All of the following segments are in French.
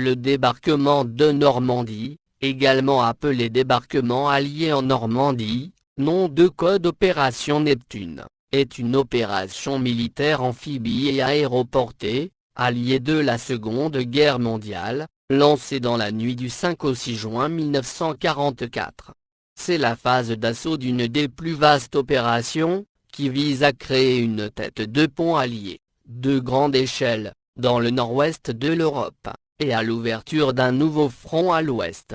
Le débarquement de Normandie, également appelé débarquement allié en Normandie, nom de code Opération Neptune, est une opération militaire amphibie et aéroportée, alliée de la Seconde Guerre mondiale, lancée dans la nuit du 5 au 6 juin 1944. C'est la phase d'assaut d'une des plus vastes opérations, qui vise à créer une tête de pont alliée, de grande échelle, dans le nord-ouest de l'Europe, et à l'ouverture d'un nouveau front à l'ouest.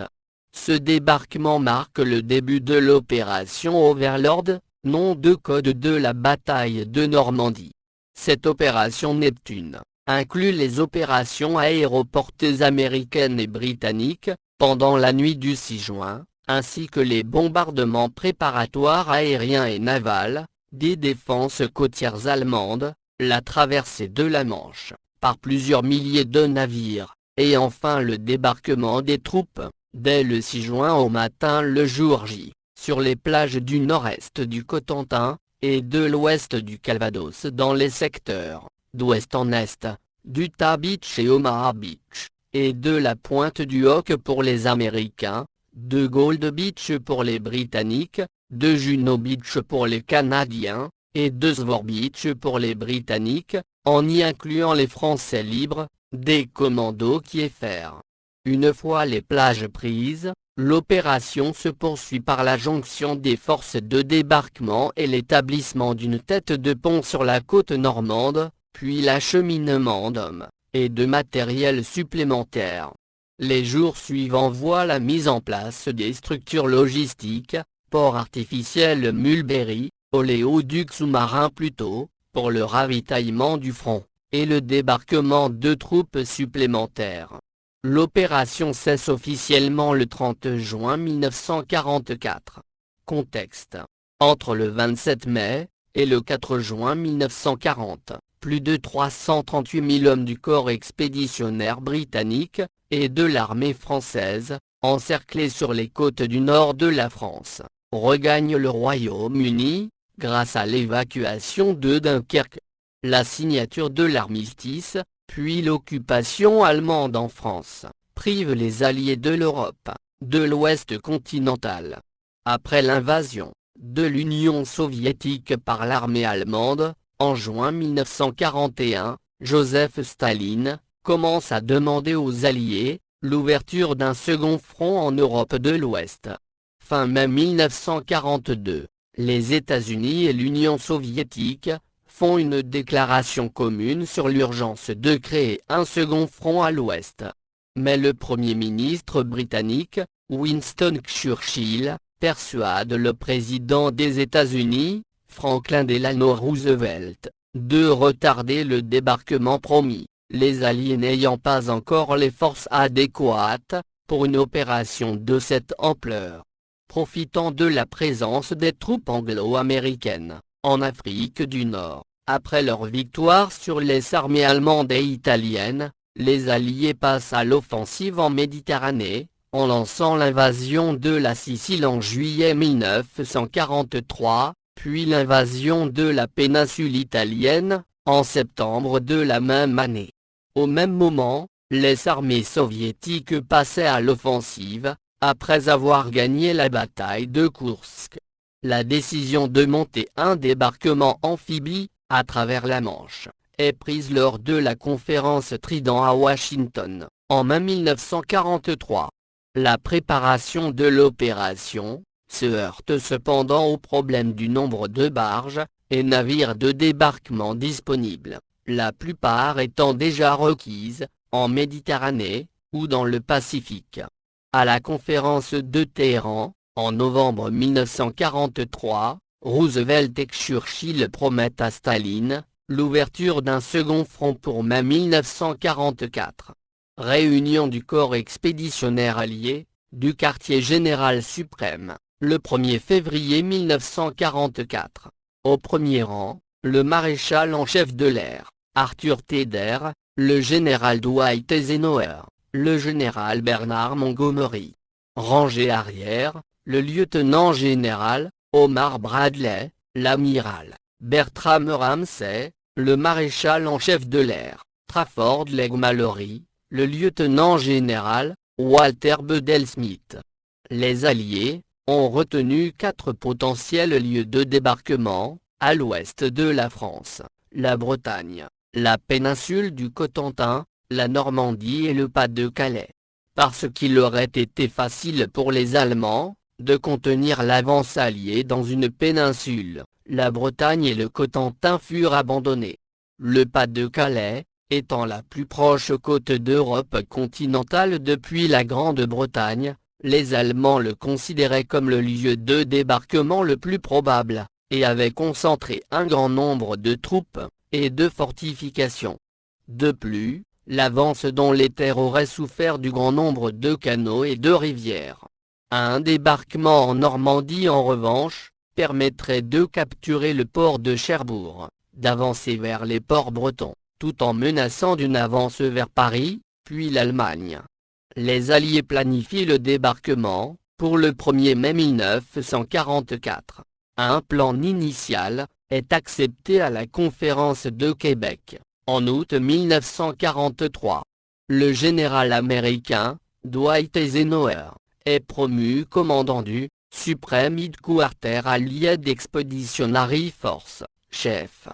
Ce débarquement marque le début de l'opération Overlord, nom de code de la bataille de Normandie. Cette opération Neptune inclut les opérations aéroportées américaines et britanniques, pendant la nuit du 6 juin, ainsi que les bombardements préparatoires aériens et navals, des défenses côtières allemandes, la traversée de la Manche, par plusieurs milliers de navires, et enfin le débarquement des troupes, dès le 6 juin au matin le jour J, sur les plages du nord-est du Cotentin, et de l'ouest du Calvados dans les secteurs, d'ouest en est, d'Utah Beach et Omaha Beach, et de la pointe du Hawk pour les Américains, de Gold Beach pour les Britanniques, de Juno Beach pour les Canadiens, et de Svore Beach pour les Britanniques, en y incluant les Français libres, des commandos Kieffer. Une fois les plages prises, l'opération se poursuit par la jonction des forces de débarquement et l'établissement d'une tête de pont sur la côte normande, puis l'acheminement d'hommes et de matériel supplémentaire. Les jours suivants voient la mise en place des structures logistiques, port artificiel Mulberry, oléoduc sous-marin Pluto, pour le ravitaillement du front, et le débarquement de troupes supplémentaires. L'opération cesse officiellement le 30 juin 1944. Contexte. Entre le 27 mai et le 4 juin 1940, plus de 338 000 hommes du corps expéditionnaire britannique, et de l'armée française, encerclés sur les côtes du nord de la France, regagnent le Royaume-Uni, grâce à l'évacuation de Dunkerque, la signature de l'armistice, puis l'occupation allemande en France, prive les alliés de l'Europe, de l'Ouest continental. Après l'invasion de l'Union soviétique par l'armée allemande, en juin 1941, Joseph Staline commence à demander aux Alliés l'ouverture d'un second front en Europe de l'Ouest. Fin mai 1942, les États-Unis et l'Union soviétique font une déclaration commune sur l'urgence de créer un second front à l'Ouest. Mais le Premier ministre britannique, Winston Churchill, persuade le président des États-Unis, Franklin Delano Roosevelt, de retarder le débarquement promis, les Alliés n'ayant pas encore les forces adéquates pour une opération de cette ampleur. Profitant de la présence des troupes anglo-américaines en Afrique du Nord, Après leur victoire sur les armées allemandes et italiennes, les Alliés passent à l'offensive en Méditerranée, en lançant l'invasion de la Sicile en juillet 1943, puis l'invasion de la péninsule italienne, en septembre de la même année. Au même moment, les armées soviétiques passaient à l'offensive, après avoir gagné la bataille de Koursk. La décision de monter un débarquement amphibie, à travers la Manche, est prise lors de la conférence Trident à Washington, en mai 1943. La préparation de l'opération se heurte cependant au problème du nombre de barges et navires de débarquement disponibles, la plupart étant déjà requises, en Méditerranée, ou dans le Pacifique. À la conférence de Téhéran, en novembre 1943, Roosevelt et Churchill promettent à Staline l'ouverture d'un second front pour mai 1944. Réunion du corps expéditionnaire allié, du quartier général suprême, le 1er février 1944. Au premier rang, le maréchal en chef de l'air, Arthur Tedder, le général Dwight Eisenhower, le général Bernard Montgomery. Rangée arrière, le lieutenant-général, Omar Bradley, l'amiral, Bertram Ramsay, le maréchal en chef de l'air, Trafford Leigh-Mallory, le lieutenant-général, Walter Bedell Smith. Les Alliés ont retenu 4 potentiels lieux de débarquement, à l'ouest de la France, la Bretagne, la péninsule du Cotentin, la Normandie et le Pas-de-Calais. Parce qu'il aurait été facile pour les Allemands de contenir l'avance alliée dans une péninsule, la Bretagne et le Cotentin furent abandonnés. Le Pas-de-Calais, étant la plus proche côte d'Europe continentale depuis la Grande-Bretagne, les Allemands le considéraient comme le lieu de débarquement le plus probable, et avaient concentré un grand nombre de troupes et de fortifications. De plus, l'avance dont les terres auraient souffert du grand nombre de canaux et de rivières. Un débarquement en Normandie en revanche, permettrait de capturer le port de Cherbourg, d'avancer vers les ports bretons, tout en menaçant d'une avance vers Paris, puis l'Allemagne. Les Alliés planifient le débarquement, pour le 1er mai 1944. Un plan initial est accepté à la conférence de Québec, en août 1943. Le général américain, Dwight Eisenhower, est promu commandant du Supreme Headquarter Allied Expeditionary Force, chef.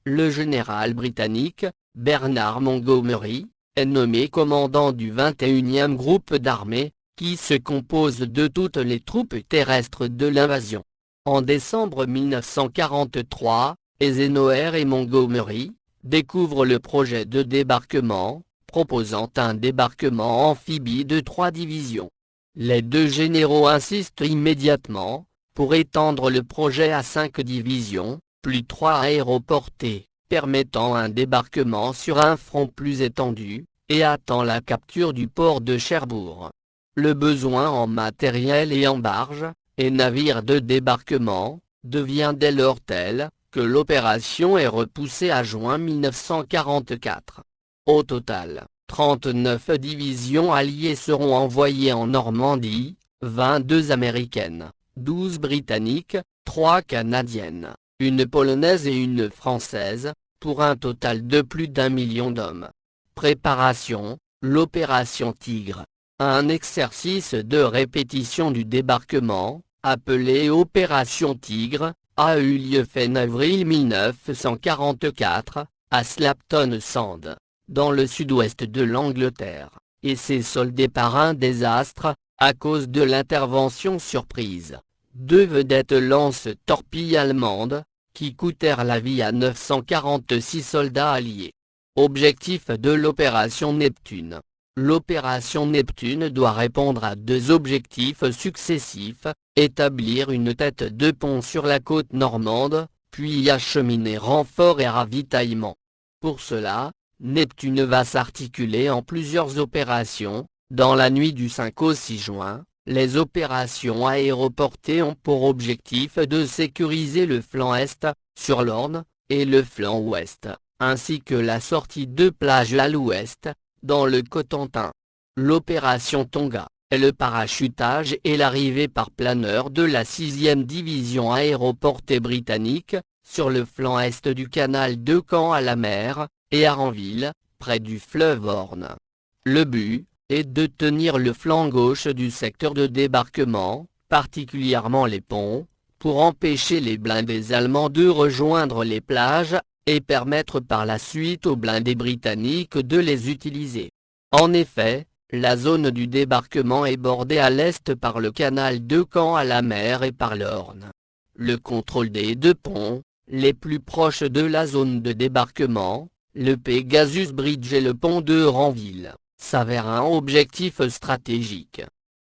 Le général britannique, Bernard Montgomery, est nommé commandant du 21e groupe d'armée, qui se compose de toutes les troupes terrestres de l'invasion. En décembre 1943, Eisenhower et Montgomery découvrent le projet de débarquement, proposant un débarquement amphibie de 3 divisions. Les deux généraux insistent immédiatement, pour étendre le projet à 5 divisions, plus 3 aéroportées, permettant un débarquement sur un front plus étendu, et attend la capture du port de Cherbourg. Le besoin en matériel et en barges, et navires de débarquement, devient dès lors tel, que l'opération est repoussée à juin 1944. Au total, 39 divisions alliées seront envoyées en Normandie, 22 américaines, 12 britanniques, 3 canadiennes, une polonaise et une française, pour un total de plus d'1 million d'hommes. Préparation, l'opération Tigre. Un exercice de répétition du débarquement, appelé Opération Tigre, a eu lieu fin avril 1944, à Slapton Sand, dans le sud-ouest de l'Angleterre, et s'est soldé par un désastre, à cause de l'intervention surprise. 2 vedettes lance-torpilles allemandes, qui coûtèrent la vie à 946 soldats alliés. Objectif de l'opération Neptune. L'opération Neptune doit répondre à 2 objectifs successifs, établir une tête de pont sur la côte normande, puis y acheminer renforts et ravitaillements. Pour cela, Neptune va s'articuler en plusieurs opérations. Dans la nuit du 5 au 6 juin, les opérations aéroportées ont pour objectif de sécuriser le flanc est, sur l'Orne, et le flanc ouest, ainsi que la sortie de plage à l'ouest, dans le Cotentin. L'opération Tonga est le parachutage et l'arrivée par planeur de la 6e division aéroportée britannique, sur le flanc est du canal de Caen-à-la-Mer, et à Ranville, près du fleuve Orne. Le but est de tenir le flanc gauche du secteur de débarquement, particulièrement les ponts, pour empêcher les blindés allemands de rejoindre les plages, et permettre par la suite aux blindés britanniques de les utiliser. En effet, la zone du débarquement est bordée à l'est par le canal de Caen-à-la-Mer et par l'Orne. Le contrôle des deux ponts, les plus proches de la zone de débarquement, le Pegasus Bridge et le pont de Ranville, s'avère un objectif stratégique.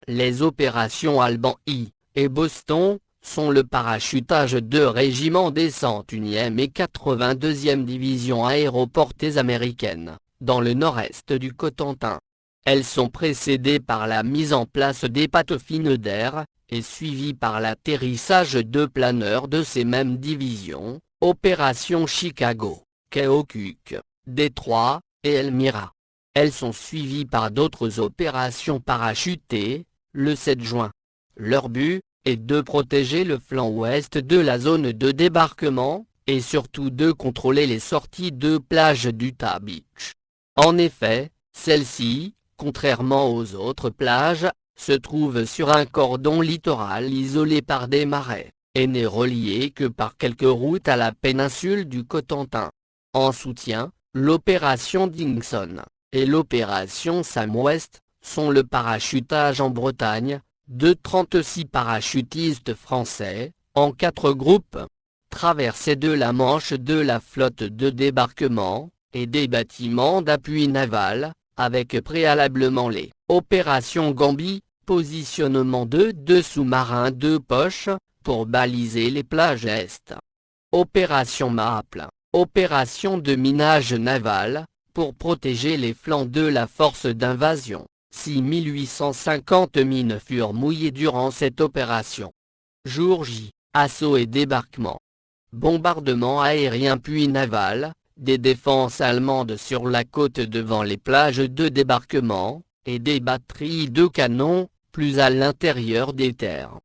Les opérations Alban I et Boston sont le parachutage de régiments des 101e et 82e divisions aéroportées américaines, dans le nord-est du Cotentin. Elles sont précédées par la mise en place des pattes fines d'air, et suivies par l'atterrissage de planeurs de ces mêmes divisions, Opération Chicago, Keokuk, Détroit, et Elmira. Elles sont suivies par d'autres opérations parachutées, le 7 juin. Leur but est de protéger le flanc ouest de la zone de débarquement, et surtout de contrôler les sorties de plage d'Utah Beach. En effet, celle-ci, contrairement aux autres plages, se trouve sur un cordon littoral isolé par des marais, et n'est relié que par quelques routes à la péninsule du Cotentin. En soutien, l'opération Dingson et l'opération Sam West sont le parachutage en Bretagne, de 36 parachutistes français, en 4 groupes. Traversée de la Manche de la flotte de débarquement, et des bâtiments d'appui naval, avec préalablement les opérations Gambie, positionnement de 2 sous-marins de poche, pour baliser les plages est. Opération Maple, opération de minage naval, pour protéger les flancs de la force d'invasion. 6850 mines furent mouillées durant cette opération. Jour J, assaut et débarquement. Bombardement aérien puis naval, des défenses allemandes sur la côte devant les plages de débarquement, et des batteries de canons, plus à l'intérieur des terres.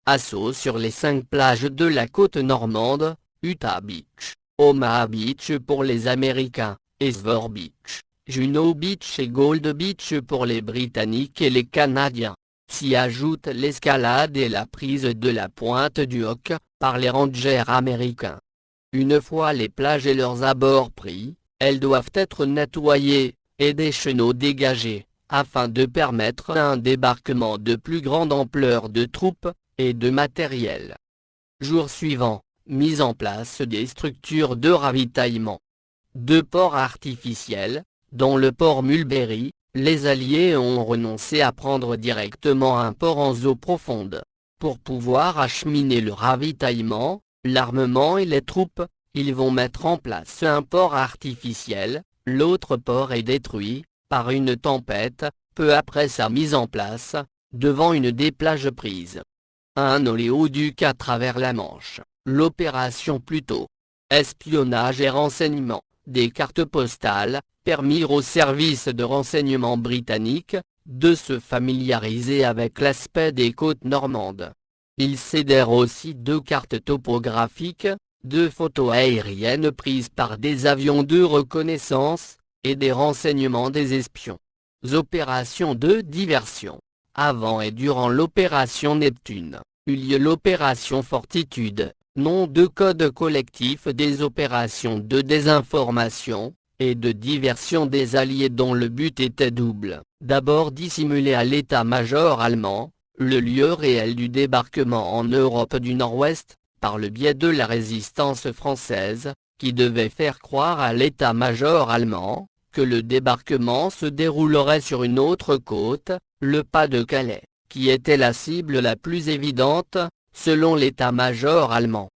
Assaut sur les 5 plages de la côte normande, Utah Beach, Omaha Beach pour les Américains, et Svore Beach, Juno Beach et Gold Beach pour les Britanniques et les Canadiens. S'y ajoute l'escalade et la prise de la pointe du Hawk, par les rangers américains. Une fois les plages et leurs abords pris, elles doivent être nettoyées, et des chenaux dégagés, afin de permettre un débarquement de plus grande ampleur de troupes, et de matériel. Jour suivant, mise en place des structures de ravitaillement. 2 ports artificiels, dont le port Mulberry, les Alliés ont renoncé à prendre directement un port en eau profonde. Pour pouvoir acheminer le ravitaillement, l'armement et les troupes, ils vont mettre en place un port artificiel. L'autre port est détruit, par une tempête, peu après sa mise en place, devant une des plages prises. Un oléoduc à travers la Manche, l'opération Pluto. Espionnage et renseignement, des cartes postales, permirent aux services de renseignement britanniques, de se familiariser avec l'aspect des côtes normandes. Ils cédèrent aussi 2 cartes topographiques, 2 photos aériennes prises par des avions de reconnaissance, et des renseignements des espions. Opérations de diversion. Avant et durant l'opération Neptune, eut lieu l'opération Fortitude, nom de code collectif des opérations de désinformation et de diversion des Alliés dont le but était double. D'abord dissimuler à l'état-major allemand, le lieu réel du débarquement en Europe du Nord-Ouest, par le biais de la résistance française, qui devait faire croire à l'état-major allemand, que le débarquement se déroulerait sur une autre côte, le Pas-de-Calais, qui était la cible la plus évidente, selon l'état-major allemand.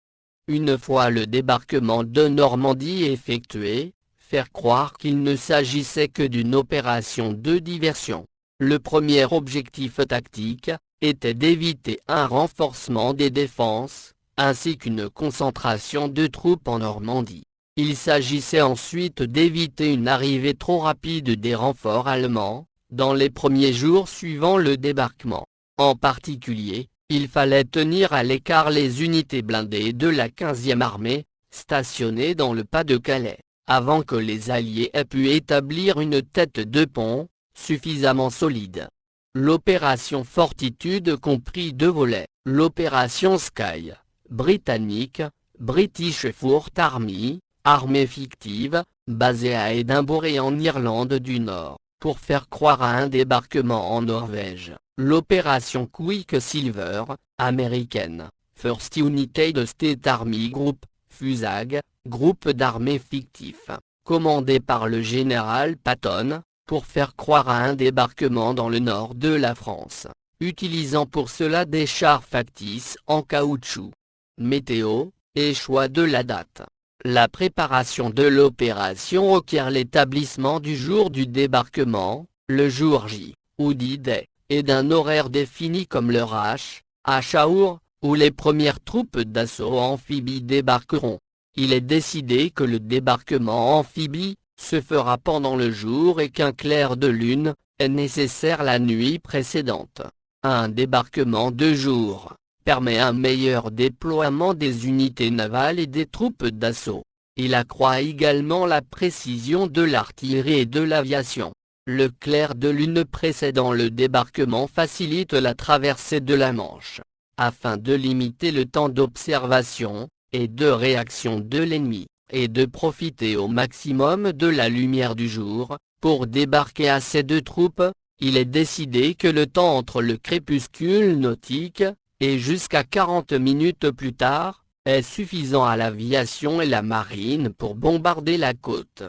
Une fois le débarquement de Normandie effectué, faire croire qu'il ne s'agissait que d'une opération de diversion. Le premier objectif tactique était d'éviter un renforcement des défenses, ainsi qu'une concentration de troupes en Normandie. Il s'agissait ensuite d'éviter une arrivée trop rapide des renforts allemands, dans les premiers jours suivant le débarquement. En particulier, il fallait tenir à l'écart les unités blindées de la 15e armée, stationnées dans le Pas-de-Calais, avant que les Alliés aient pu établir une tête de pont, suffisamment solide. L'opération Fortitude comprit 2 volets. L'opération Sky, britannique, British Fourth Army, armée fictive, basée à Édimbourg et en Irlande du Nord, pour faire croire à un débarquement en Norvège. L'opération Quicksilver, américaine, First United States Army Group, FUSAG, groupe d'armée fictif, commandé par le général Patton, pour faire croire à un débarquement dans le nord de la France, utilisant pour cela des chars factices en caoutchouc. Météo, et choix de la date. La préparation de l'opération requiert l'établissement du jour du débarquement, le jour J, ou D-Day, et d'un horaire défini comme l'heure H, à Chaour, où les premières troupes d'assaut amphibies débarqueront. Il est décidé que le débarquement amphibie se fera pendant le jour et qu'un clair de lune est nécessaire la nuit précédente. Un débarquement de jour permet un meilleur déploiement des unités navales et des troupes d'assaut. Il accroît également la précision de l'artillerie et de l'aviation. Le clair de lune précédant le débarquement facilite la traversée de la Manche, afin de limiter le temps d'observation et de réaction de l'ennemi, et de profiter au maximum de la lumière du jour. Pour débarquer assez de troupes, il est décidé que le temps entre le crépuscule nautique et jusqu'à 40 minutes plus tard, est suffisant à l'aviation et la marine pour bombarder la côte.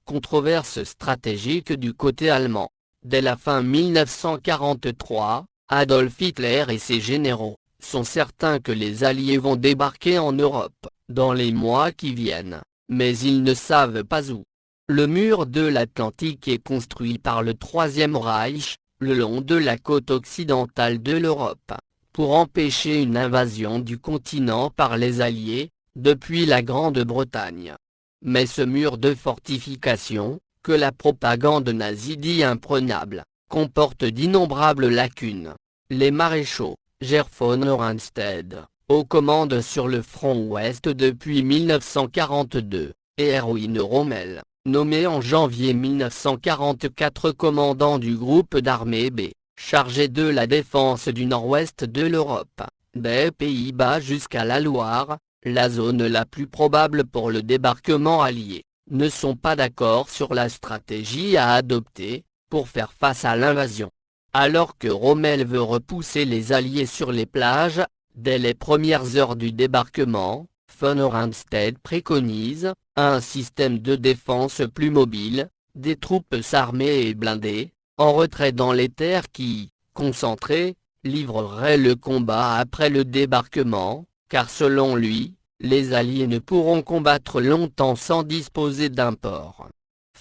Controverse stratégique du côté allemand. Dès la fin 1943, Adolf Hitler et ses généraux sont certains que les Alliés vont débarquer en Europe, dans les mois qui viennent, mais ils ne savent pas où. Le mur de l'Atlantique est construit par le Troisième Reich, le long de la côte occidentale de l'Europe, pour empêcher une invasion du continent par les Alliés, depuis la Grande-Bretagne. Mais ce mur de fortification, que la propagande nazie dit imprenable, comporte d'innombrables lacunes. Les maréchaux, Gerd von Rundstedt, aux commandes sur le front ouest depuis 1942, et Erwin Rommel, nommé en janvier 1944 commandant du groupe d'armée B, chargé de la défense du nord-ouest de l'Europe, des Pays-Bas jusqu'à la Loire, la zone la plus probable pour le débarquement allié, ne sont pas d'accord sur la stratégie à adopter, pour faire face à l'invasion. Alors que Rommel veut repousser les Alliés sur les plages, dès les premières heures du débarquement, von Rundstedt préconise un système de défense plus mobile, des troupes armées et blindées, en retrait dans les terres qui, concentrées, livreraient le combat après le débarquement, car selon lui, les Alliés ne pourront combattre longtemps sans disposer d'un port.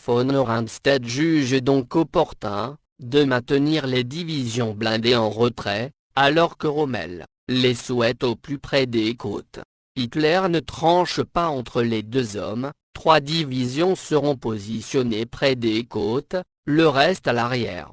Von Rundstedt juge donc opportun de maintenir les divisions blindées en retrait, alors que Rommel les souhaite au plus près des côtes. Hitler ne tranche pas entre les deux hommes, 3 divisions seront positionnées près des côtes, le reste à l'arrière.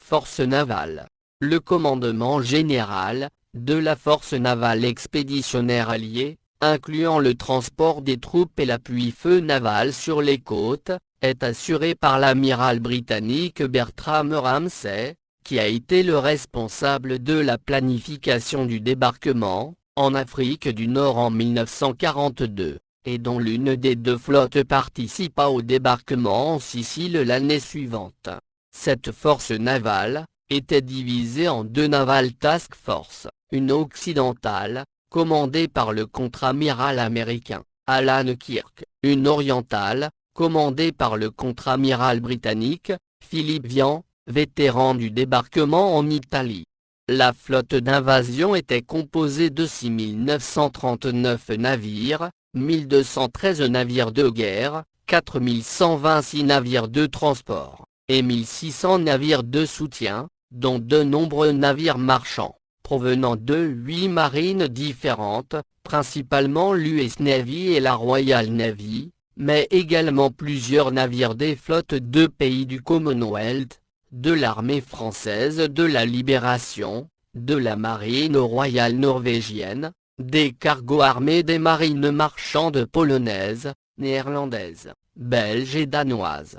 Force navale. Le commandement général de la force navale expéditionnaire alliée, incluant le transport des troupes et l'appui-feu naval sur les côtes, est assuré par l'amiral britannique Bertram Ramsay, qui a été le responsable de la planification du débarquement en Afrique du Nord en 1942, et dont l'une des 2 flottes participa au débarquement en Sicile l'année suivante. Cette force navale était divisée en 2 Naval Task Force, une occidentale, commandée par le contre-amiral américain Alan Kirk, une orientale, commandée par le contre-amiral britannique Philip Vian, vétéran du débarquement en Italie. La flotte d'invasion était composée de 6 939 navires, 1213 navires de guerre, 4126 navires de transport, et 1600 navires de soutien, dont de nombreux navires marchands. provenant de 8 marines différentes, principalement l'US Navy et la Royal Navy, mais également plusieurs navires des flottes de pays du Commonwealth, de l'armée française de la Libération, de la marine royale norvégienne, des cargos armés des marines marchandes polonaises, néerlandaises, belges et danoises.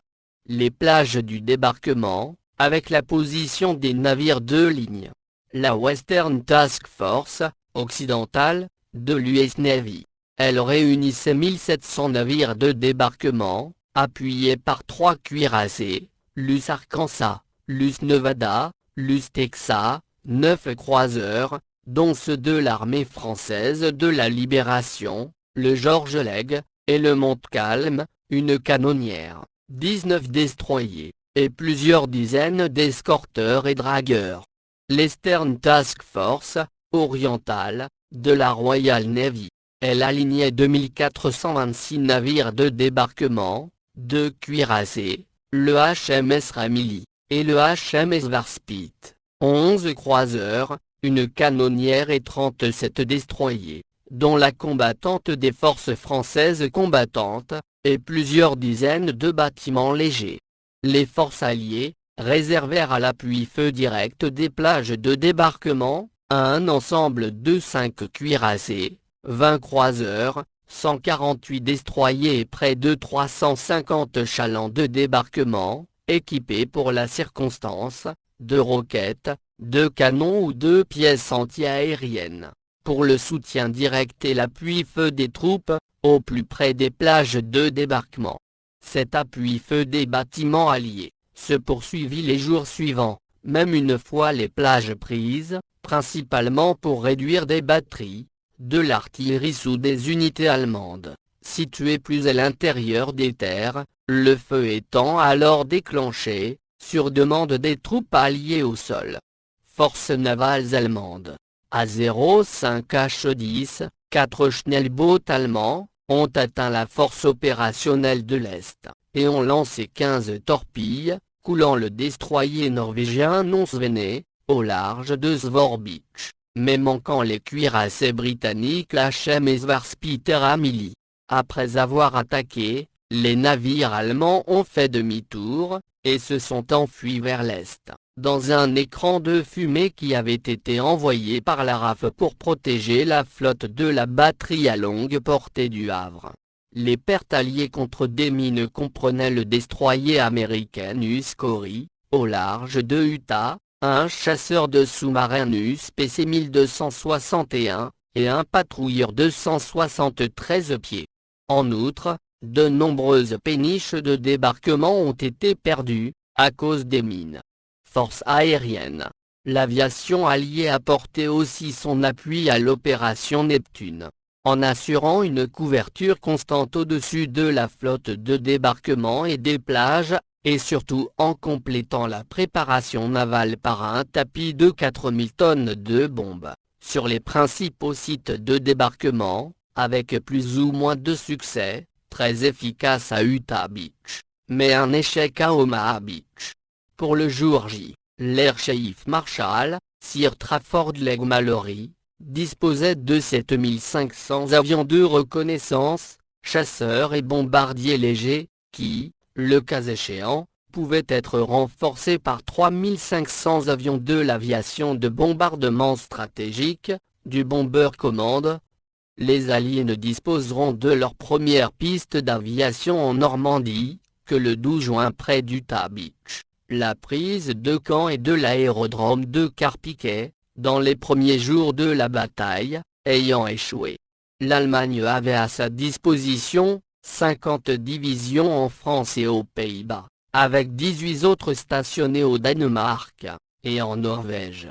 Les plages du débarquement, avec la position des navires de ligne. La Western Task Force, occidentale, de l'US Navy. Elle réunissait 1700 navires de débarquement, appuyés par 3 cuirassés, l'US Arkansas, l'US Nevada, l'US Texas, 9 croiseurs, dont ceux de l'armée française de la Libération, le George Legge, et le Montcalm, une canonnière, 19 destroyers, et plusieurs dizaines d'escorteurs et dragueurs. L'Eastern Task Force, orientale, de la Royal Navy. Elle alignait 2426 navires de débarquement, 2 cuirassés, le HMS Ramilly, et le HMS Warspite, 11 croiseurs, une canonnière et 37 destroyers, dont la combattante des forces françaises combattantes, et plusieurs dizaines de bâtiments légers. Les forces alliées, réservèrent à l'appui-feu direct des plages de débarquement, un ensemble de 5 cuirassés, 20 croiseurs, 148 destroyers et près de 350 chalands de débarquement, équipés pour la circonstance, de roquettes, de canons ou de pièces anti-aériennes, pour le soutien direct et l'appui-feu des troupes, au plus près des plages de débarquement. Cet appui-feu des bâtiments alliés se poursuivit les jours suivants, même une fois les plages prises, principalement pour réduire des batteries, de l'artillerie sous des unités allemandes, situées plus à l'intérieur des terres, le feu étant alors déclenché, sur demande des troupes alliées au sol. Forces navales allemandes. A-05H10, 4 Schnellboot allemands, ont atteint la force opérationnelle de l'Est, et ont lancé 15 torpilles, coulant le destroyer norvégien Nonsvene, au large de Svorbeach, mais manquant les cuirassés britanniques HMS Warspite et Ramilly. Après avoir attaqué, les navires allemands ont fait demi-tour, et se sont enfuis vers l'Est, dans un écran de fumée qui avait été envoyé par la RAF pour protéger la flotte de la batterie à longue portée du Havre. Les pertes alliées contre des mines comprenaient le destroyer américain US Corey, au large de Utah, un chasseur de sous-marins US PC 1261, et un patrouilleur de 173 pieds. En outre, de nombreuses péniches de débarquement ont été perdues, à cause des mines. Force aérienne. L'aviation alliée apportait aussi son appui à l'opération Neptune, en assurant une couverture constante au-dessus de la flotte de débarquement et des plages, et surtout en complétant la préparation navale par un tapis de 4000 tonnes de bombes, sur les principaux sites de débarquement, avec plus ou moins de succès, très efficace à Utah Beach, mais un échec à Omaha Beach. Pour le jour J, l'Air Chief Marshal, Sir Trafford Leigh-Mallory, disposait de 7500 avions de reconnaissance, chasseurs et bombardiers légers, qui, le cas échéant, pouvaient être renforcés par 3500 avions de l'aviation de bombardement stratégique, du Bomber Command. Les Alliés ne disposeront de leur première piste d'aviation en Normandie, que le 12 juin près d'Utah Beach, la prise de Caen et de l'aérodrome de Carpiquet, dans les premiers jours de la bataille, ayant échoué. L'Allemagne avait à sa disposition 50 divisions en France et aux Pays-Bas, avec 18 autres stationnées au Danemark, et en Norvège.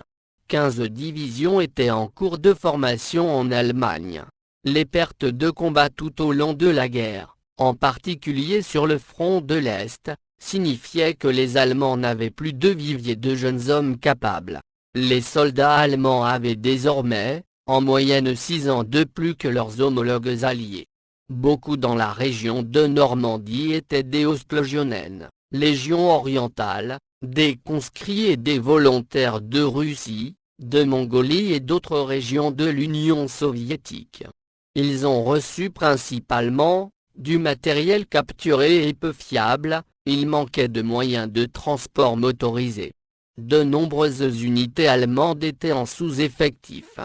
15 divisions étaient en cours de formation en Allemagne. Les pertes de combat tout au long de la guerre, en particulier sur le front de l'Est, signifiaient que les Allemands n'avaient plus de vivier de jeunes hommes capables. Les soldats allemands avaient désormais, en moyenne 6 ans de plus que leurs homologues alliés. Beaucoup dans la région de Normandie étaient des Ostlegionen, Légion orientale, des conscrits et des volontaires de Russie, de Mongolie et d'autres régions de l'Union soviétique. Ils ont reçu principalement du matériel capturé et peu fiable. Il manquait de moyens de transport motorisés. De nombreuses unités allemandes étaient en sous-effectif.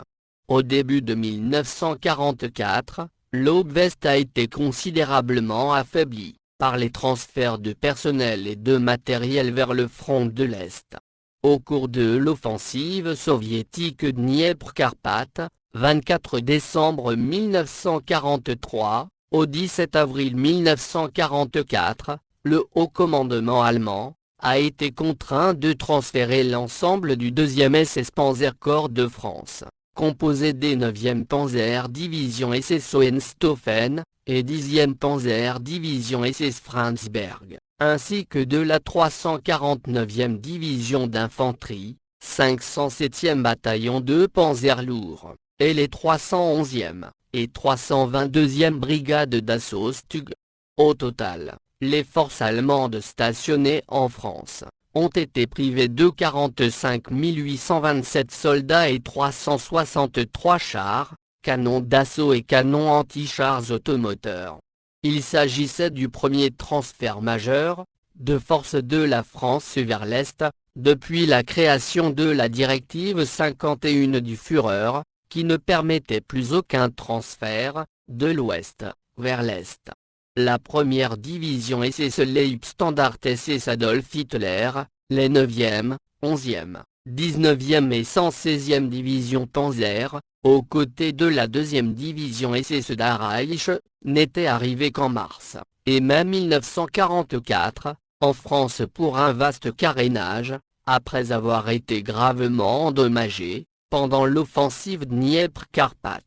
Au début de 1944, l'Oblast a été considérablement affaiblie par les transferts de personnel et de matériel vers le front de l'Est. Au cours de l'offensive soviétique Dniepr-Karpat, 24 décembre 1943, au 17 avril 1944, le haut commandement allemand a été contraint de transférer l'ensemble du 2e SS Panzerkorps de France, composé des 9e Panzer Division SS Hohenstaufen et 10e Panzer Division SS Frundsberg, ainsi que de la 349e Division d'infanterie, 507e bataillon de Panzer lourd, et les 311e et 322e brigades d'assaut Stug. Au total, les forces allemandes stationnées en France ont été privées de 45 827 soldats et 363 chars, canons d'assaut et canons anti-chars automoteurs. Il s'agissait du premier transfert majeur de forces de la France vers l'Est depuis la création de la directive 51 du Führer, qui ne permettait plus aucun transfert de l'Ouest vers l'Est. La première division SS Leibstandart SS Adolf Hitler, les 9e, 11e, 19e et 116e divisions Panzer, aux côtés de la 2e division SS Das Reich, n'étaient arrivées qu'en mars, et mai 1944, en France pour un vaste carénage, après avoir été gravement endommagées pendant l'offensive Dniepr-Karpat.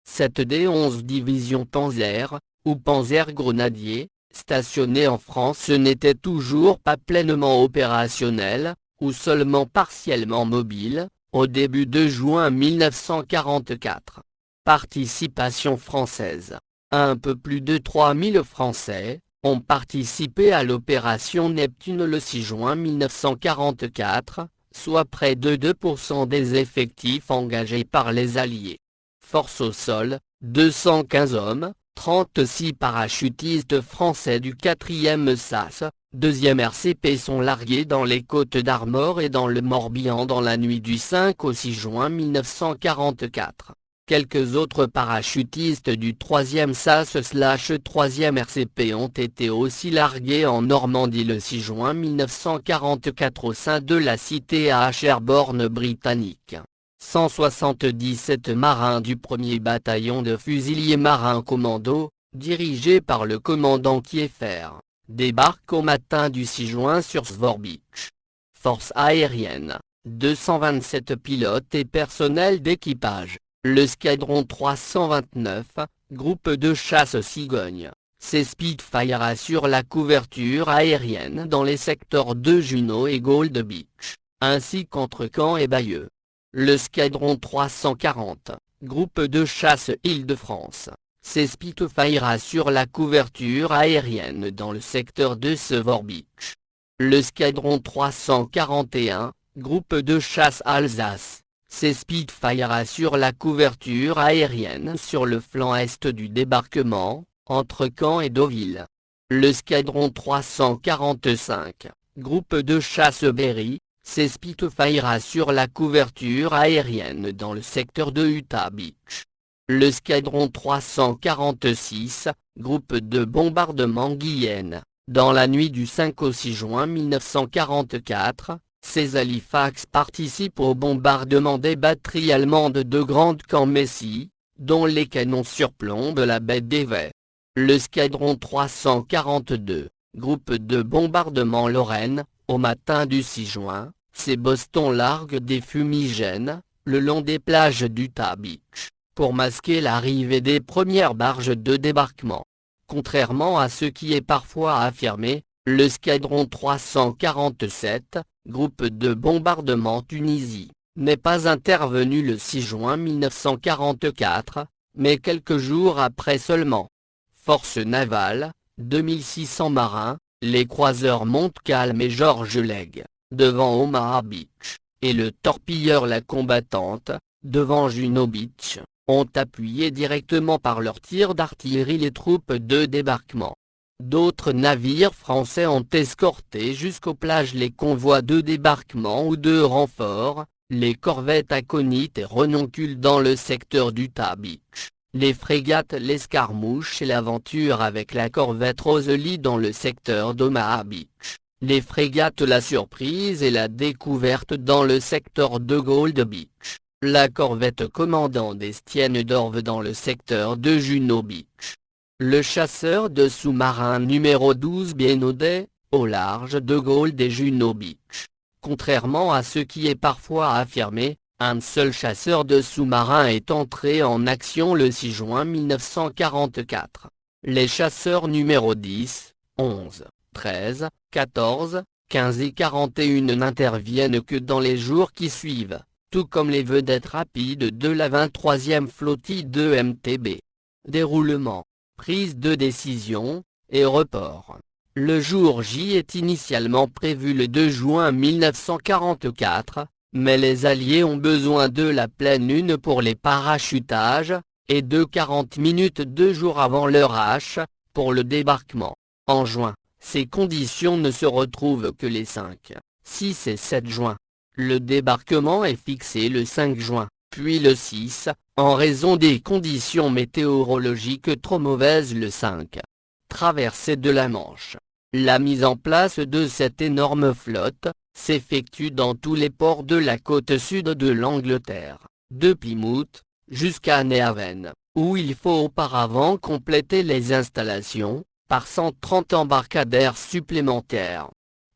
Cette des 11 divisions Panzer, ou Panzergrenadiers, stationnés en France n'étaient toujours pas pleinement opérationnels, ou seulement partiellement mobiles, au début de juin 1944. Participation française. Un peu plus de 3000 Français ont participé à l'opération Neptune le 6 juin 1944, soit près de 2% des effectifs engagés par les Alliés. Force au sol, 215 hommes, 36 parachutistes français du 4e SAS, 2e RCP sont largués dans les Côtes d'Armor et dans le Morbihan dans la nuit du 5 au 6 juin 1944. Quelques autres parachutistes du 3e SAS/3e RCP ont été aussi largués en Normandie le 6 juin 1944 au sein de la cité à Sherborne britannique. 177 marins du 1er bataillon de fusiliers marins commando, dirigé par le commandant Kieffer, débarquent au matin du 6 juin sur Svorbitch. Force aérienne, 227 pilotes et personnel d'équipage. L'escadron 329, groupe de chasse Cigogne, ces Spitfire assurent la couverture aérienne dans les secteurs de Juno et Gold Beach, ainsi qu'entre Caen et Bayeux. L'escadron 340, groupe de chasse Île-de-France, ces Spitfire assurent la couverture aérienne dans le secteur de Sverbitch. L'escadron 341, groupe de chasse Alsace, ces Spitfire assurent la couverture aérienne sur le flanc est du débarquement, entre Caen et Deauville. L'escadron 345, groupe de chasse Berry, ces Spitfire assurent la couverture aérienne dans le secteur de Utah Beach. L'escadron 346, groupe de bombardement Guyenne, dans la nuit du 5 au 6 juin 1944, ces Halifax participent au bombardement des batteries allemandes de Grande Camp Messy, dont les canons surplombent la baie d'Evey. L'escadron 342, groupe de bombardement Lorraine, au matin du 6 juin, ces Boston larguent des fumigènes, le long des plages d'Utah Beach, pour masquer l'arrivée des premières barges de débarquement. Contrairement à ce qui est parfois affirmé, l'escadron 347, groupe de bombardement Tunisie, n'est pas intervenu le 6 juin 1944, mais quelques jours après seulement. Force navale, 2600 marins, les croiseurs Montcalm et George Legge, devant Omaha Beach, et le torpilleur La Combattante, devant Juno Beach, ont appuyé directement par leurs tirs d'artillerie les troupes de débarquement. D'autres navires français ont escorté jusqu'aux plages les convois de débarquement ou de renfort, les corvettes Aconite et Renoncule dans le secteur d'Utah Beach, les frégates l'Escarmouche et l'Aventure avec la corvette Rosalie dans le secteur d'Omaha Beach, les frégates La Surprise et la Découverte dans le secteur de Gold Beach, la corvette commandant d'Estienne d'Orve dans le secteur de Juno Beach. Le chasseur de sous-marins numéro 12 Bienaudet, au large de Gold et Juno Beach. Contrairement à ce qui est parfois affirmé, un seul chasseur de sous-marins est entré en action le 6 juin 1944. Les chasseurs numéro 10, 11, 13, 14, 15 et 41 n'interviennent que dans les jours qui suivent, tout comme les vedettes rapides de la 23e flottille de MTB. Déroulement, prise de décision, et report. Le jour J est initialement prévu le 2 juin 1944, mais les Alliés ont besoin de la pleine lune pour les parachutages, et de 40 minutes 2 jours avant l'heure H, pour le débarquement. En juin, ces conditions ne se retrouvent que les 5, 6 et 7 juin. Le débarquement est fixé le 5 juin, puis le 6, en raison des conditions météorologiques trop mauvaises le 5. Traversée de la Manche. La mise en place de cette énorme flotte s'effectue dans tous les ports de la côte sud de l'Angleterre, de Plymouth, jusqu'à Nehaven, où il faut auparavant compléter les installations, par 130 embarcadères supplémentaires.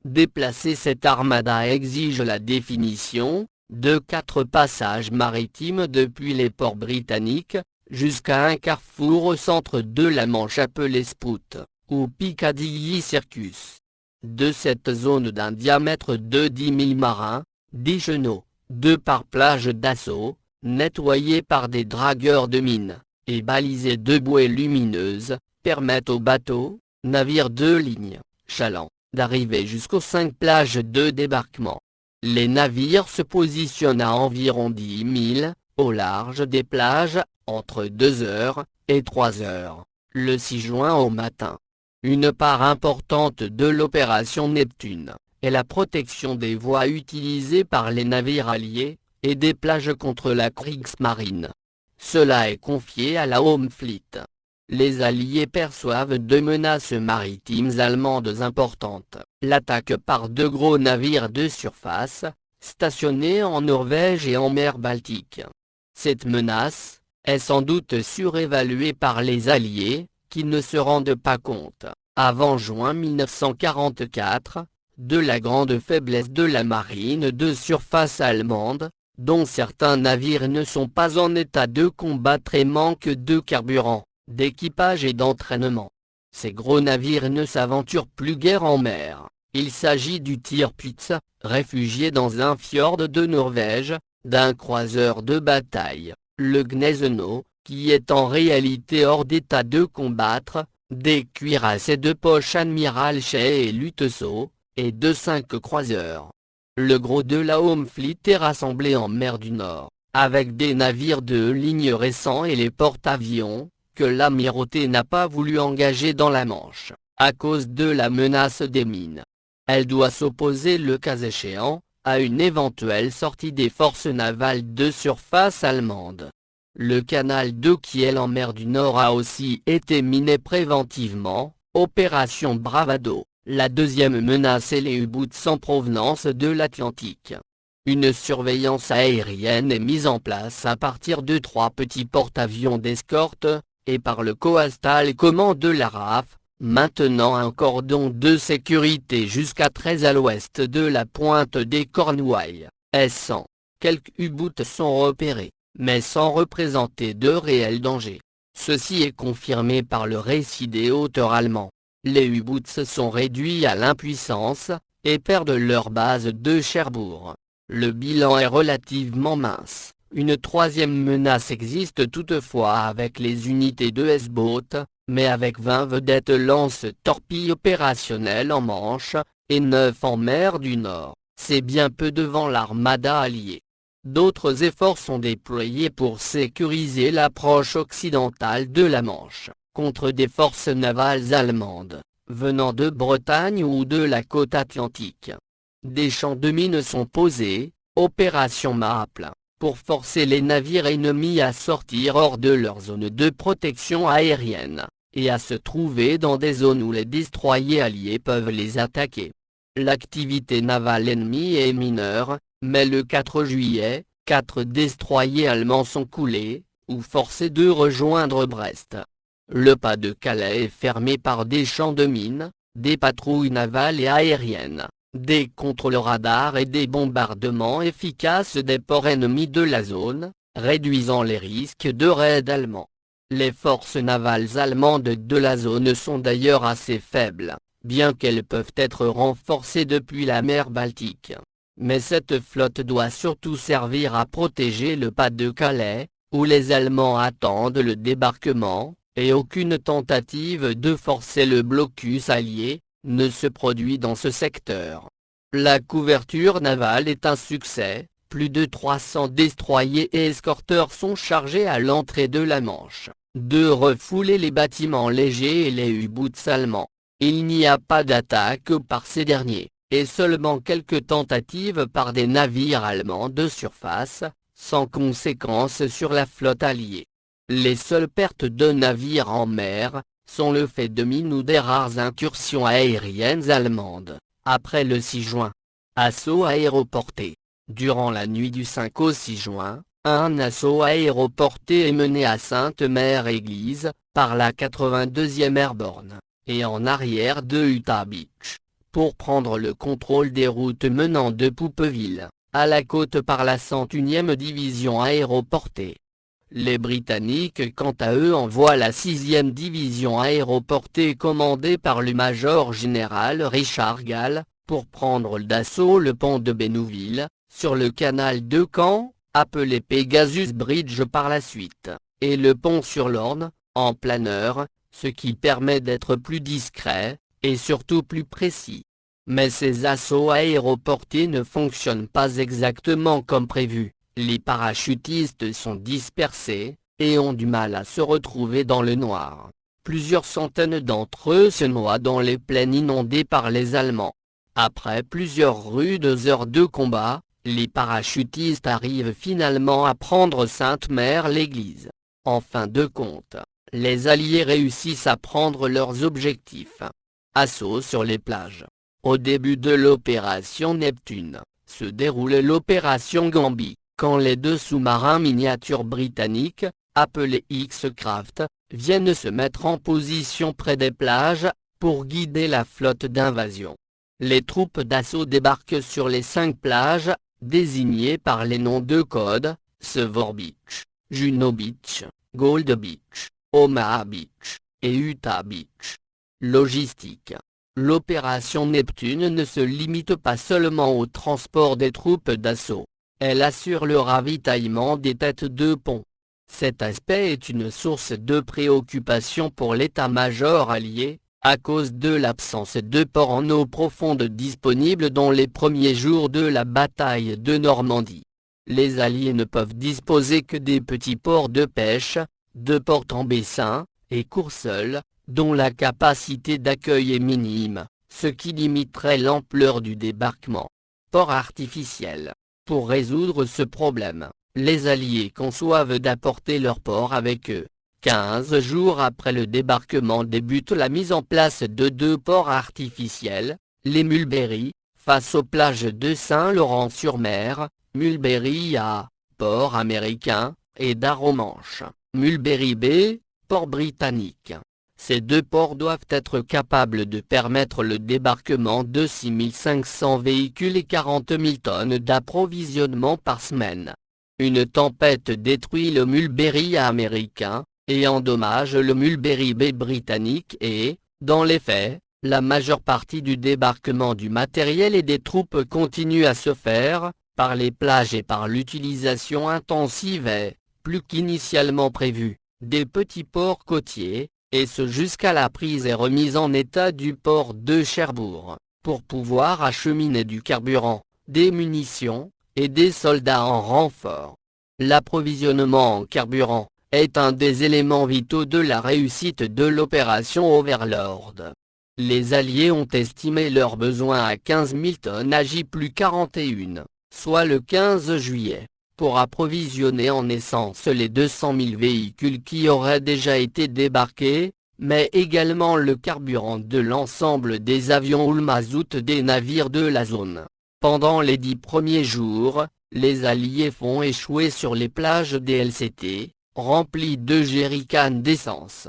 Déplacer cette armada exige la définition de 4 passages maritimes depuis les ports britanniques, jusqu'à un carrefour au centre de la Manche appelé Spout, ou Piccadilly Circus. De cette zone d'un diamètre de 10 000 marins, 10 chenaux, 2 par plage d'assaut, nettoyés par des dragueurs de mines, et balisés de bouées lumineuses, permettent aux bateaux, navires de ligne, chalands, d'arriver jusqu'aux 5 plages de débarquement. Les navires se positionnent à environ 10 000, au large des plages, entre 2 heures et 3 heures, le 6 juin au matin. Une part importante de l'opération Neptune est la protection des voies utilisées par les navires alliés, et des plages contre la Kriegsmarine. Cela est confié à la Home Fleet. Les Alliés perçoivent 2 menaces maritimes allemandes importantes. L'attaque par 2 gros navires de surface, stationnés en Norvège et en mer Baltique. Cette menace est sans doute surévaluée par les Alliés, qui ne se rendent pas compte, avant juin 1944, de la grande faiblesse de la marine de surface allemande, dont certains navires ne sont pas en état de combattre et manquent de carburant, d'équipage et d'entraînement. Ces gros navires ne s'aventurent plus guère en mer. Il s'agit du Tirpitz, réfugié dans un fjord de Norvège, d'un croiseur de bataille, le Gneisenau, qui est en réalité hors d'état de combattre, des cuirasses et de poche Amiral Shea et Lutesau, et de 5 croiseurs. Le gros de la Home Fleet est rassemblé en mer du Nord, avec des navires de ligne récents et les porte-avions, que l'amirauté n'a pas voulu engager dans la Manche, à cause de la menace des mines. Elle doit s'opposer le cas échéant, à une éventuelle sortie des forces navales de surface allemandes. Le canal de Kiel en mer du Nord a aussi été miné préventivement, opération Bravado. La deuxième menace est les U-boots en provenance de l'Atlantique. Une surveillance aérienne est mise en place à partir de 3 petits porte-avions d'escorte, et par le Coastal Command de la RAF, maintenant un cordon de sécurité jusqu'à très à l'ouest de la pointe des Cornouailles, S100. Quelques U-boots sont repérés, mais sans représenter de réel danger. Ceci est confirmé par le récit des auteurs allemands. Les U-boots sont réduits à l'impuissance, et perdent leur base de Cherbourg. Le bilan est relativement mince. Une troisième menace existe toutefois avec les unités de S-Boat, mais avec 20 vedettes lance-torpilles opérationnelles en Manche, et 9 en mer du Nord. C'est bien peu devant l'armada alliée. D'autres efforts sont déployés pour sécuriser l'approche occidentale de la Manche, contre des forces navales allemandes, venant de Bretagne ou de la côte atlantique. Des champs de mines sont posés, opération Maple, pour forcer les navires ennemis à sortir hors de leur zone de protection aérienne, et à se trouver dans des zones où les destroyers alliés peuvent les attaquer. L'activité navale ennemie est mineure, mais le 4 juillet, 4 destroyers allemands sont coulés, ou forcés de rejoindre Brest. Le pas de Calais est fermé par des champs de mines, des patrouilles navales et aériennes, des contrôles radars et des bombardements efficaces des ports ennemis de la zone, réduisant les risques de raids allemands. Les forces navales allemandes de la zone sont d'ailleurs assez faibles, bien qu'elles peuvent être renforcées depuis la mer Baltique. Mais cette flotte doit surtout servir à protéger le pas de Calais, où les Allemands attendent le débarquement, et aucune tentative de forcer le blocus allié ne se produit dans ce secteur. La couverture navale est un succès, plus de 300 destroyers et escorteurs sont chargés à l'entrée de la Manche, de refouler les bâtiments légers et les U-boots allemands. Il n'y a pas d'attaque par ces derniers, et seulement quelques tentatives par des navires allemands de surface, sans conséquence sur la flotte alliée. Les seules pertes de navires en mer sont le fait de mines ou des rares incursions aériennes allemandes, après le 6 juin. Assaut aéroporté. Durant la nuit du 5 au 6 juin, un assaut aéroporté est mené à Sainte-Mère-Église, par la 82e Airborne, et en arrière de Utah Beach, pour prendre le contrôle des routes menant de Poupeville, à la côte par la 101e division aéroportée. Les Britanniques quant à eux envoient la 6e division aéroportée commandée par le major général Richard Gall, pour prendre d'assaut le pont de Bénouville, sur le canal de Caen, appelé Pegasus Bridge par la suite, et le pont sur l'Orne, en planeur, ce qui permet d'être plus discret, et surtout plus précis. Mais ces assauts aéroportés ne fonctionnent pas exactement comme prévu. Les parachutistes sont dispersés, et ont du mal à se retrouver dans le noir. Plusieurs centaines d'entre eux se noient dans les plaines inondées par les Allemands. Après plusieurs rudes heures de combat, les parachutistes arrivent finalement à prendre Sainte-Mère-l'Église. En fin de compte, les Alliés réussissent à prendre leurs objectifs. Assaut sur les plages. Au début de l'opération Neptune, se déroule l'opération Gambie, quand les 2 sous-marins miniatures britanniques, appelés X-Craft, viennent se mettre en position près des plages, pour guider la flotte d'invasion. Les troupes d'assaut débarquent sur les 5 plages, désignées par les noms de code, Severn Beach, Juno Beach, Gold Beach, Omaha Beach, et Utah Beach. Logistique. L'opération Neptune ne se limite pas seulement au transport des troupes d'assaut. Elle assure le ravitaillement des têtes de pont. Cet aspect est une source de préoccupation pour l'état-major allié, à cause de l'absence de ports en eau profonde disponibles dans les premiers jours de la bataille de Normandie. Les Alliés ne peuvent disposer que des petits ports de pêche, de Port-en-Bessin, et Courseulles, dont la capacité d'accueil est minime, ce qui limiterait l'ampleur du débarquement. Port artificiel. Pour résoudre ce problème, les Alliés conçoivent d'apporter leur port avec eux. 15 jours après le débarquement débute la mise en place de 2 ports artificiels, les Mulberry, face aux plages de Saint-Laurent-sur-Mer, Mulberry A, port américain, et d'Arromanches, Mulberry B, port britannique. Ces 2 ports doivent être capables de permettre le débarquement de 6500 véhicules et 40 000 tonnes d'approvisionnement par semaine. Une tempête détruit le Mulberry A américain, et endommage le Mulberry B britannique et, dans les faits, la majeure partie du débarquement du matériel et des troupes continue à se faire, par les plages et par l'utilisation intensive et, plus qu'initialement prévu, des petits ports côtiers, et ce jusqu'à la prise et remise en état du port de Cherbourg, pour pouvoir acheminer du carburant, des munitions, et des soldats en renfort. L'approvisionnement en carburant est un des éléments vitaux de la réussite de l'opération Overlord. Les Alliés ont estimé leurs besoins à 15 000 tonnes à J+41, soit le 15 juillet, pour approvisionner en essence les 200 000 véhicules qui auraient déjà été débarqués, mais également le carburant de l'ensemble des avions ou le mazout des navires de la zone. Pendant les 10 premiers jours, les Alliés font échouer sur les plages des LCT, remplies de jerrycans d'essence.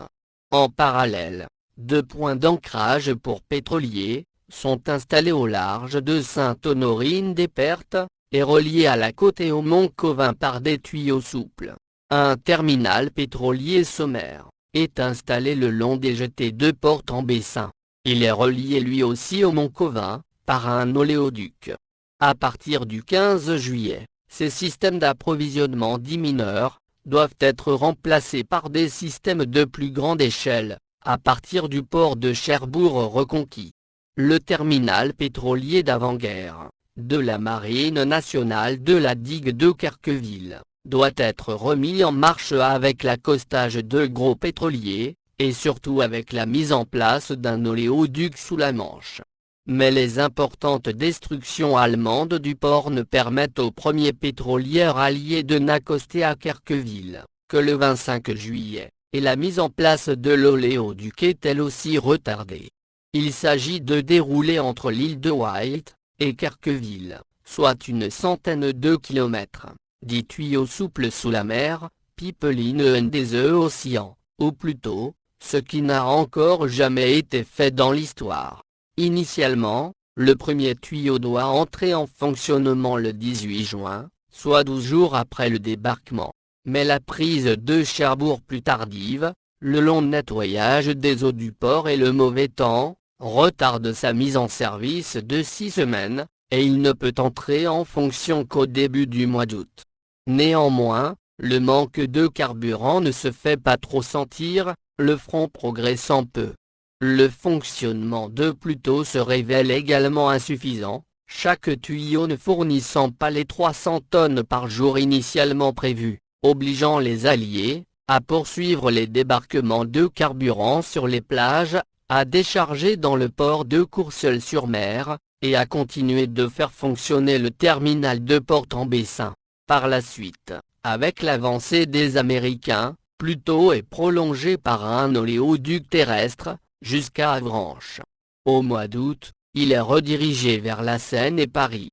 En parallèle, 2 points d'ancrage pour pétroliers sont installés au large de Sainte-Honorine-des-Pertes, et reliés à la côte et au mont Cauvin par des tuyaux souples. Un terminal pétrolier sommaire est installé le long des jetées de Port-en-Bessin. Il est relié lui aussi au mont Cauvin, par un oléoduc. À partir du 15 juillet, ces systèmes d'approvisionnement dits mineurs doivent être remplacés par des systèmes de plus grande échelle, à partir du port de Cherbourg reconquis. Le terminal pétrolier d'avant-guerre, de la Marine nationale de la digue de Querqueville, doit être remis en marche avec l'accostage de gros pétroliers, et surtout avec la mise en place d'un oléoduc sous la Manche. Mais les importantes destructions allemandes du port ne permettent aux premiers pétroliers alliés de n'accoster à Querqueville que le 25 juillet, et la mise en place de l'oléoduc est elle aussi retardée. Il s'agit de dérouler entre l'île de Wight et Querqueville, soit une centaine de kilomètres, 10 tuyaux souples sous la mer, pipeline des océans, ou plutôt, ce qui n'a encore jamais été fait dans l'histoire. Initialement, le premier tuyau doit entrer en fonctionnement le 18 juin, soit 12 jours après le débarquement. Mais la prise de Cherbourg plus tardive, le long nettoyage des eaux du port et le mauvais temps, retardent sa mise en service de 6 semaines, et il ne peut entrer en fonction qu'au début du mois d'août. Néanmoins, le manque de carburant ne se fait pas trop sentir, le front progressant peu. Le fonctionnement de Pluto se révèle également insuffisant, chaque tuyau ne fournissant pas les 300 tonnes par jour initialement prévues, obligeant les Alliés à poursuivre les débarquements de carburant sur les plages, à décharger dans le port de Courseulles-sur-Mer, et à continuer de faire fonctionner le terminal de Port-en-Bessin. Par la suite, avec l'avancée des Américains, Pluto est prolongé par un oléoduc terrestre, jusqu'à Avranches. Au mois d'août, il est redirigé vers la Seine et Paris.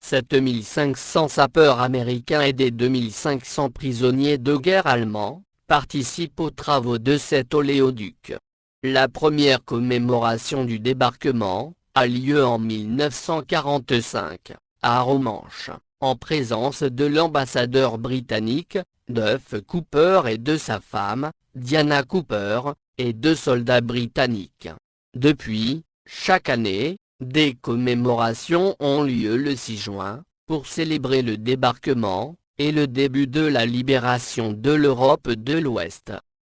7500 sapeurs américains et des 2500 prisonniers de guerre allemands participent aux travaux de cet oléoduc. La première commémoration du débarquement a lieu en 1945, à Romanche, en présence de l'ambassadeur britannique, Duff Cooper, et de sa femme, Diana Cooper, et 2 soldats britanniques. Depuis, chaque année, des commémorations ont lieu le 6 juin, pour célébrer le débarquement, et le début de la libération de l'Europe de l'Ouest.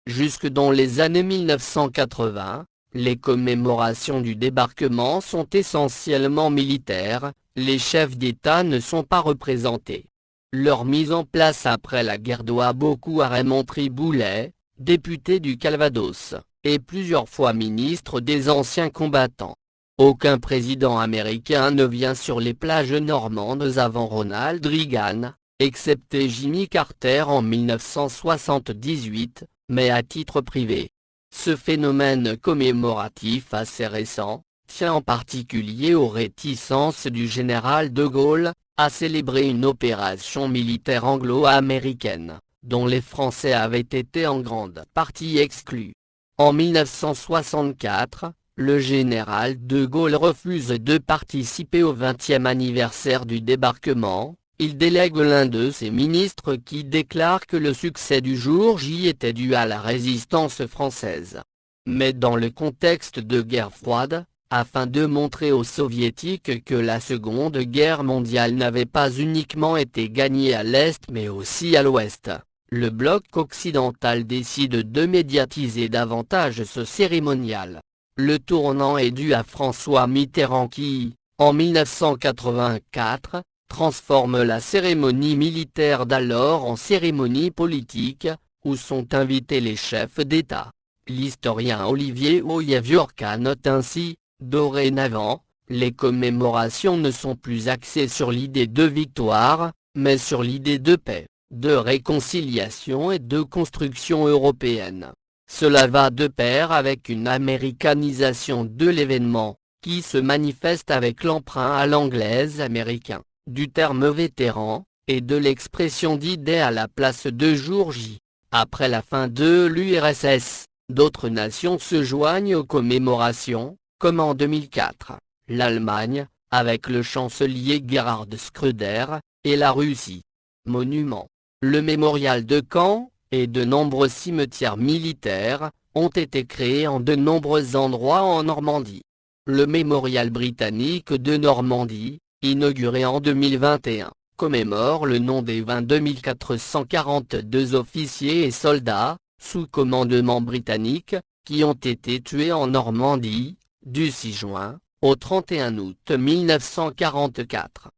Jusque dans les années 1980, les commémorations du débarquement sont essentiellement militaires, les chefs d'État ne sont pas représentés. Leur mise en place après la guerre doit beaucoup à Raymond Triboulet, député du Calvados, et plusieurs fois ministre des anciens combattants. Aucun président américain ne vient sur les plages normandes avant Ronald Reagan, excepté Jimmy Carter en 1978, mais à titre privé. Ce phénomène commémoratif assez récent tient en particulier aux réticences du général de Gaulle à célébrer une opération militaire anglo-américaine, dont les Français avaient été en grande partie exclus. En 1964, le général de Gaulle refuse de participer au 20e anniversaire du débarquement. Il délègue l'un de ses ministres qui déclare que le succès du jour J était dû à la résistance française. Mais dans le contexte de guerre froide, afin de montrer aux soviétiques que la Seconde Guerre mondiale n'avait pas uniquement été gagnée à l'Est mais aussi à l'Ouest, le bloc occidental décide de médiatiser davantage ce cérémonial. Le tournant est dû à François Mitterrand qui, en 1984, transforme la cérémonie militaire d'alors en cérémonie politique, où sont invités les chefs d'État. L'historien Olivier Oyeviorka note ainsi, dorénavant, les commémorations ne sont plus axées sur l'idée de victoire, mais sur l'idée de paix, de réconciliation et de construction européenne. Cela va de pair avec une américanisation de l'événement, qui se manifeste avec l'emprunt à l'anglaise américain, du terme vétéran, et de l'expression d'idée à la place de jour J. Après la fin de l'URSS, d'autres nations se joignent aux commémorations, comme en 2004, l'Allemagne, avec le chancelier Gerhard Schröder, et la Russie. Monuments. Le mémorial de Caen, et de nombreux cimetières militaires, ont été créés en de nombreux endroits en Normandie. Le mémorial britannique de Normandie, inauguré en 2021, commémore le nom des 22 442 officiers et soldats, sous commandement britannique, qui ont été tués en Normandie, du 6 juin, au 31 août 1944.